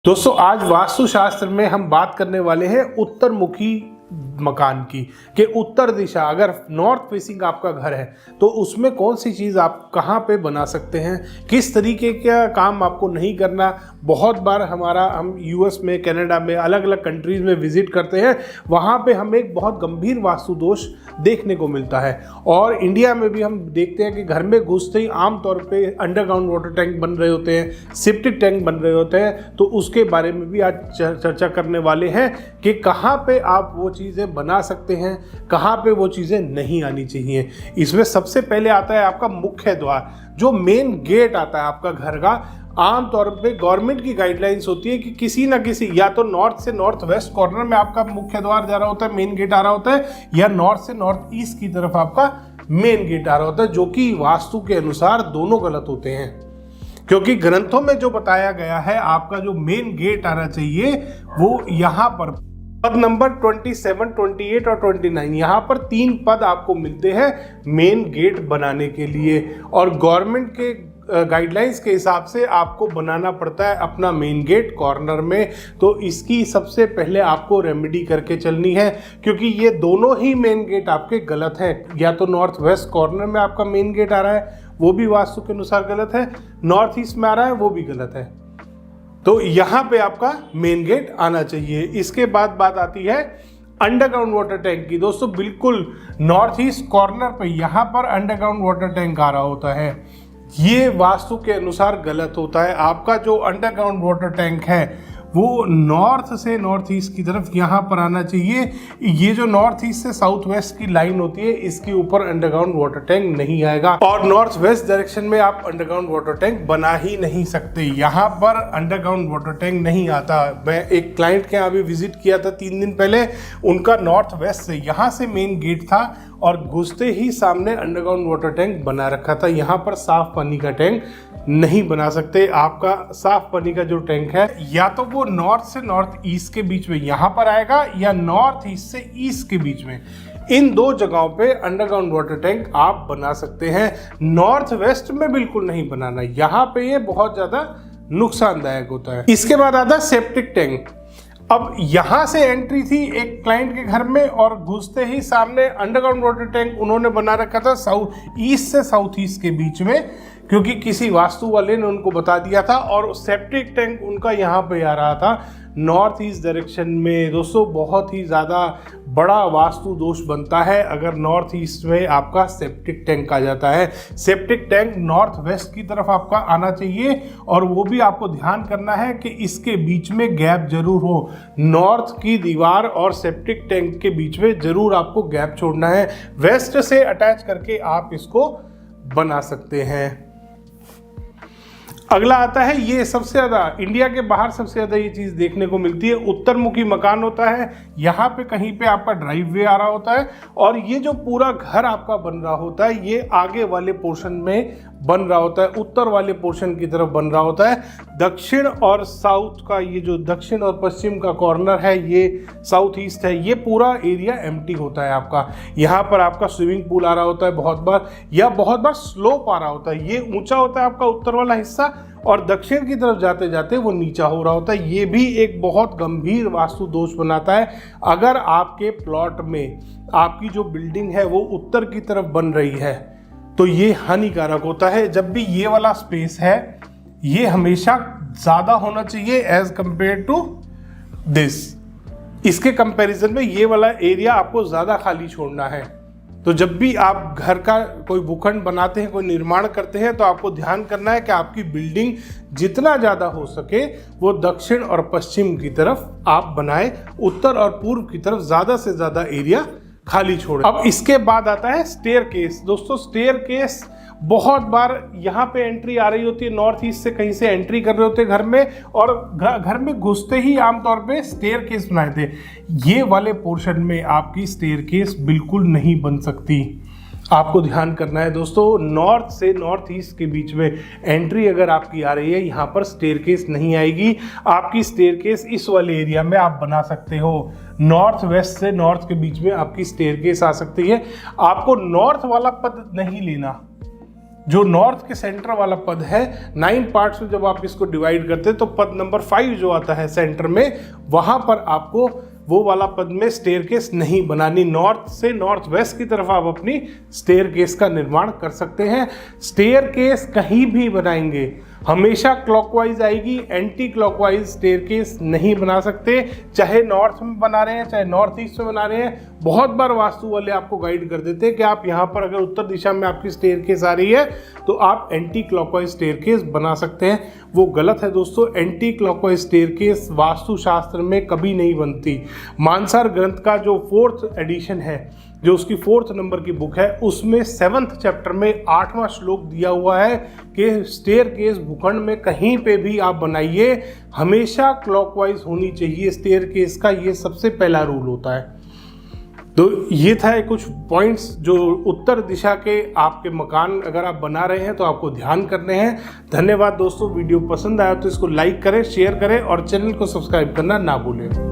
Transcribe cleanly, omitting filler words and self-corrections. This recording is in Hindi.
दोस्तों आज वास्तुशास्त्र में हम बात करने वाले हैं उत्तरमुखी मकान की कि उत्तर दिशा अगर नॉर्थ फेसिंग आपका घर है तो उसमें कौन सी चीज़ आप कहाँ पे बना सकते हैं, किस तरीके का काम आपको नहीं करना। बहुत बार हम यूएस में, कनाडा में, अलग अलग कंट्रीज़ में विजिट करते हैं, वहाँ पे हमें एक बहुत गंभीर वास्तु दोष देखने को मिलता है। और इंडिया में भी हम देखते हैं कि घर में घुसते ही आमतौर पे अंडरग्राउंड वाटर टैंक बन रहे होते हैं, सेप्टिक टैंक बन रहे होते हैं। तो उसके बारे में भी आज चर्चा करने वाले हैं कि कहाँ पे आप वो चीज़ें बना सकते हैं, कहाँ पे वो चीज़ें नहीं आनी चाहिए। इसमें सबसे पहले आता है आपका मुख्य द्वार, जो मेन गेट आता है आपका घर का। आमतौर पे गवर्नमेंट की गाइडलाइंस होती है कि किसी ना किसी, या तो नॉर्थ से नॉर्थ वेस्ट कॉर्नर में आपका मुख्य द्वार जा रहा होता है, मेन गेट आ रहा होता है, या नॉर्थ से नॉर्थ ईस्ट की तरफ आपका मेन गेट आ रहा होता है, जो कि वास्तु के अनुसार दोनों गलत होते हैं। क्योंकि ग्रंथों में जो बताया गया है आपका जो मेन गेट आना चाहिए वो यहाँ पर पद नंबर 27, 28 और 29, यहाँ पर 3 पद आपको मिलते हैं मेन गेट बनाने के लिए। और गवर्नमेंट के गाइडलाइंस के हिसाब से आपको बनाना पड़ता है अपना मेन गेट कॉर्नर में। तो इसकी सबसे पहले आपको रेमेडी करके चलनी है, क्योंकि ये दोनों ही मेन गेट आपके गलत हैं। या तो नॉर्थ वेस्ट कॉर्नर में आपका मेन गेट आ रहा है, वो भी वास्तु के अनुसार गलत है, नॉर्थ ईस्ट में आ रहा है, वो भी गलत है। तो यहाँ पे आपका मेन गेट आना चाहिए। इसके बाद बात आती है अंडरग्राउंड वाटर टैंक की। दोस्तों बिल्कुल नॉर्थ ईस्ट कॉर्नर पे यहाँ पर अंडरग्राउंड वाटर टैंक आ रहा होता है, ये वास्तु के अनुसार गलत होता है। आपका जो अंडरग्राउंड वाटर टैंक है वो नॉर्थ से नॉर्थ ईस्ट की तरफ यहाँ पर आना चाहिए। ये जो नॉर्थ ईस्ट से साउथ वेस्ट की लाइन होती है, इसके ऊपर अंडरग्राउंड वाटर टैंक नहीं आएगा। और नॉर्थ वेस्ट डायरेक्शन में आप अंडरग्राउंड वाटर टैंक बना ही नहीं सकते, यहाँ पर अंडरग्राउंड वाटर टैंक नहीं आता। मैं एक क्लाइंट के यहाँ भी विजिट किया था 3 दिन पहले, उनका नॉर्थ वेस्ट से यहाँ से मेन गेट था और घुसते ही सामने अंडरग्राउंड वाटर टैंक बना रखा था। यहाँ पर साफ पानी का टैंक नहीं बना सकते। आपका साफ पानी का जो टैंक है या तो वो नॉर्थ से नॉर्थ ईस्ट के बीच में यहाँ पर आएगा, या नॉर्थ ईस्ट से ईस्ट के बीच में। इन 2 जगहों पे अंडरग्राउंड वाटर टैंक आप बना सकते हैं। नॉर्थ वेस्ट में बिल्कुल नहीं बनाना, यहाँ पे ये बहुत ज़्यादा नुकसानदायक होता है। इसके बाद आता है सेप्टिक टैंक। अब यहाँ से एंट्री थी एक क्लाइंट के घर में और घुसते ही सामने अंडरग्राउंड वाटर टैंक उन्होंने बना रखा था साउथ ईस्ट से साउथ ईस्ट के बीच में, क्योंकि किसी वास्तु वाले ने उनको बता दिया था। और सेप्टिक टैंक उनका यहाँ पे आ रहा था नॉर्थ ईस्ट डायरेक्शन में। दोस्तों बहुत ही ज़्यादा बड़ा वास्तु दोष बनता है अगर नॉर्थ ईस्ट में आपका सेप्टिक टैंक आ जाता है। सेप्टिक टैंक नॉर्थ वेस्ट की तरफ आपका आना चाहिए, और वो भी आपको ध्यान करना है कि इसके बीच में गैप जरूर हो। नॉर्थ की दीवार और सेप्टिक टैंक के बीच में जरूर आपको गैप छोड़ना है। वेस्ट से अटैच करके आप इसको बना सकते हैं। अगला आता है, ये सबसे ज़्यादा इंडिया के बाहर सबसे ज़्यादा ये चीज़ देखने को मिलती है। उत्तरमुखी मकान होता है, यहाँ पे कहीं पे आपका ड्राइववे आ रहा होता है, और ये जो पूरा घर आपका बन रहा होता है ये आगे वाले पोर्शन में बन रहा होता है, उत्तर वाले पोर्शन की तरफ बन रहा होता है। दक्षिण और साउथ का ये जो दक्षिण और पश्चिम का कॉर्नर है, ये साउथ ईस्ट है, ये पूरा एरिया एम्प्टी होता है आपका। यहाँ पर आपका स्विमिंग पूल आ रहा होता है बहुत बार, या बहुत बार स्लोप आ रहा होता है। ये ऊंचा होता है आपका उत्तर वाला हिस्सा, और दक्षिण की तरफ जाते जाते वो नीचा हो रहा होता है। ये भी एक बहुत गंभीर वास्तु दोष बनाता है। अगर आपके प्लॉट में आपकी जो बिल्डिंग है वो उत्तर की तरफ बन रही है तो ये हानिकारक होता है। जब भी ये वाला स्पेस है ये हमेशा ज़्यादा होना चाहिए एज कंपेयर टू दिस। इसके कंपैरिजन में ये वाला एरिया आपको ज़्यादा खाली छोड़ना है। तो जब भी आप घर का कोई भूखंड बनाते हैं, कोई निर्माण करते हैं, तो आपको ध्यान करना है कि आपकी बिल्डिंग जितना ज़्यादा हो सके वो दक्षिण और पश्चिम की तरफ आप बनाएं, उत्तर और पूर्व की तरफ ज़्यादा से ज़्यादा एरिया खाली छोड़ें। अब इसके बाद आता है स्टेयरकेस। दोस्तों स्टेयरकेस बहुत बार यहाँ पे एंट्री आ रही होती है, नॉर्थ ईस्ट से कहीं से एंट्री कर रहे होते हैं घर में, और घर में घुसते ही आमतौर पे स्टेयरकेस बनाए थे। ये वाले पोर्शन में आपकी स्टेयरकेस बिल्कुल नहीं बन सकती। आपको ध्यान करना है दोस्तों, नॉर्थ से नॉर्थ ईस्ट के बीच में एंट्री अगर आपकी आ रही है, यहाँ पर स्टेयरकेस नहीं आएगी। आपकी स्टेयरकेस इस वाले एरिया में आप बना सकते हो। नॉर्थ वेस्ट से नॉर्थ के बीच में आपकी स्टेयरकेस आ सकती है। आपको नॉर्थ वाला पद नहीं लेना, जो नॉर्थ के सेंटर वाला पद है 9 पार्ट्स में जब आप इसको डिवाइड करते हैं तो पद नंबर 5 जो आता है सेंटर में, वहां पर आपको वो वाला पद में स्टेयरकेस नहीं बनानी। नॉर्थ से नॉर्थ वेस्ट की तरफ आप अपनी स्टेयरकेस का निर्माण कर सकते हैं। स्टेयरकेस कहीं भी बनाएंगे हमेशा क्लॉकवाइज आएगी, एंटी क्लॉकवाइज स्टेयरकेस नहीं बना सकते, चाहे नॉर्थ में बना रहे हैं चाहे नॉर्थ ईस्ट में बना रहे हैं। बहुत बार वास्तु वाले आपको गाइड कर देते हैं कि आप यहाँ पर अगर उत्तर दिशा में आपकी स्टेयरकेस आ रही है तो आप एंटी क्लॉकवाइज स्टेयरकेस बना सकते हैं। वो गलत है दोस्तों, एंटी क्लॉकवाइज स्टेयरकेस वास्तुशास्त्र में कभी नहीं बनती। मानसार ग्रंथ का जो 4th एडिशन है, जो उसकी 4th नंबर की बुक है, उसमें 7th चैप्टर में 8वां श्लोक दिया हुआ है कि स्टेयरकेस भूखंड में कहीं पे भी आप बनाइए हमेशा क्लॉकवाइज होनी चाहिए स्टेयरकेस का, ये सबसे पहला रूल होता है। तो ये था कुछ पॉइंट्स जो उत्तर दिशा के आपके मकान अगर आप बना रहे हैं तो आपको ध्यान करने हैं। धन्यवाद दोस्तों, वीडियो पसंद आया तो इसको लाइक करें, शेयर करें और चैनल को सब्सक्राइब करना ना भूलें।